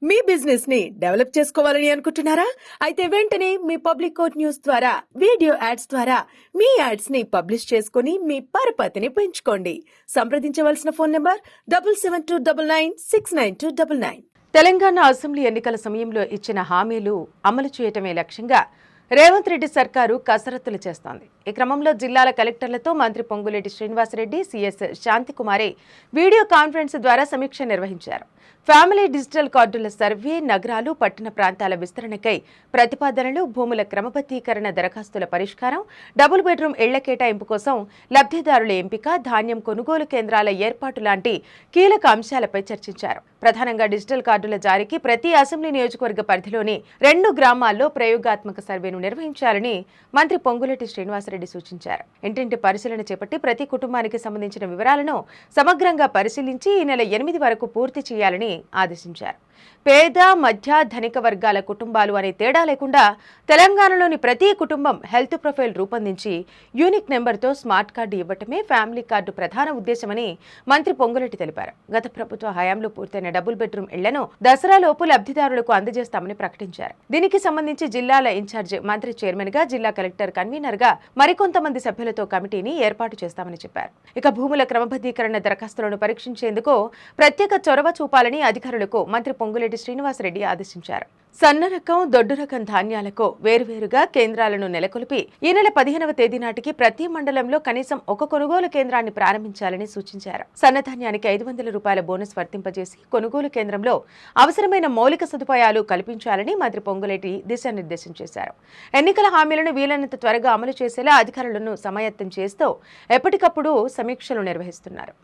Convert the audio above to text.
మీ business ని develop చేసుకోవాలని అనుకుంటున్నారా? అయితే వెంటనే మీ పబ్లిక్ కోట్ న్యూస్ ద్వారా వీడియో యాడ్స్ ద్వారా మీ యాడ్స్ ని పబ్లిష్ చేసుకుని మీ పరపతిని పెంచుకోండి. సంప్రదించవలసిన ఫోన్ నంబర్ 7729969299. తెలంగాణ అసెంబ్లీ ఎన్నికల సమయంలో ఇచ్చిన హామీలు అమలు చేయటమే లక్ష్యంగా రేవంత్ రెడ్డి సర్కారు కసరత్తులు చేస్తోంది. ఈ క్రమంలో జిల్లాల కలెక్టర్లతో మంత్రి Ponguleti Srinivasa Reddy, CS Shanti Kumari video conference ద్వారా సమీక్ష నిర్వహించారు. ఫ్యామిలీ డిజిటల్ కార్డుల సర్వే, నగరాలు, పట్టణ ప్రాంతాల విస్తరణకై ప్రతిపాదనలు, భూముల క్రమబద్ధీకరణ, దరఖాస్తుల పరిష్కారం, డబుల్ బెడ్రూమ్ ఇళ్ల కేటాయింపు కోసం లబ్ధిదారుల ఎంపిక, ధాన్యం కొనుగోలు కేంద్రాల ఏర్పాటు లాంటి కీలక అంశాలపై చర్చించారు. ప్రధానంగా డిజిటల్ కార్డుల జారీకి ప్రతి అసెంబ్లీ నియోజకవర్గ పరిధిలోని 2 గ్రామాల్లో ప్రయోగాత్మక సర్వేను నిర్వహించాలని మంత్రి పొంగులేటి శ్రీనివాసరెడ్డి సూచించారు. ఇంటింటి పరిశీలన చేపట్టి ప్రతి కుటుంబానికి సంబంధించిన వివరాలను సమగ్రంగా పరిశీలించి ఈ నెల 8 వరకు పూర్తి చేయాలని ఆదేశించారు. పేద, మధ్య, ధనిక వర్గాల కుటుంబాలు అనే తేడా లేకుండా తెలంగాణలోని ప్రతి కుటుంబం హెల్త్ ప్రొఫైల్ రూపొందించి యూనిక్ నెంబర్తో స్మార్ట్ కార్డు ఇవ్వటమే ఫ్యామిలీ కార్డు ప్రధాన ఉద్దేశమని మంత్రి పొంగులేటి తెలిపారు. గత ప్రభుత్వ హయాంలో పూర్తయిన డబుల్ బెడ్రూమ్ ఇళ్లను దసరాలోపు లబ్ధిదారులకు అందజేస్తామని ప్రకటించారు. దీనికి సంబంధించి జిల్లాల ఇన్ఛార్జ్ మంత్రి చైర్మన్ గా, జిల్లా కలెక్టర్ కన్వీనర్ గా మరికొంతమంది సభ్యులతో కమిటీని ఏర్పాటు చేస్తామని చెప్పారు. ఇక భూముల క్రమబద్ధీకరణ దరఖాస్తులను పరీక్షించేందుకు ప్రత్యేక చొరవ చూపాలని అధికారులకు మంత్రి పొంగులేటి శ్రీనివాసరెడ్డి ఆదేశించారు. సన్న రకం, దొడ్డు రకం ధాన్యాలకు వేరువేరుగా కేంద్రాలను నెలకొల్పి ఈ నెల 15వ తేదీ నాటికి ప్రతి మండలంలో కనీసం ఒక కొనుగోలు కేంద్రాన్ని ప్రారంభించాలని సూచించారు. సన్నధాన్యానికి 500 రూపాయల బోనస్ వర్తింపజేసి కొనుగోలు కేంద్రంలో అవసరమైన మౌలిక సదుపాయాలు కల్పించాలని మంత్రి పొంగులేటి దిశానిర్దేశం చేశారు. ఎన్నికల హామీలను వీలైనంత త్వరగా అమలు చేసేలా అధికారులను సమాయత్తం చేస్తూ ఎప్పటికప్పుడు సమీక్షలు నిర్వహిస్తున్నారు.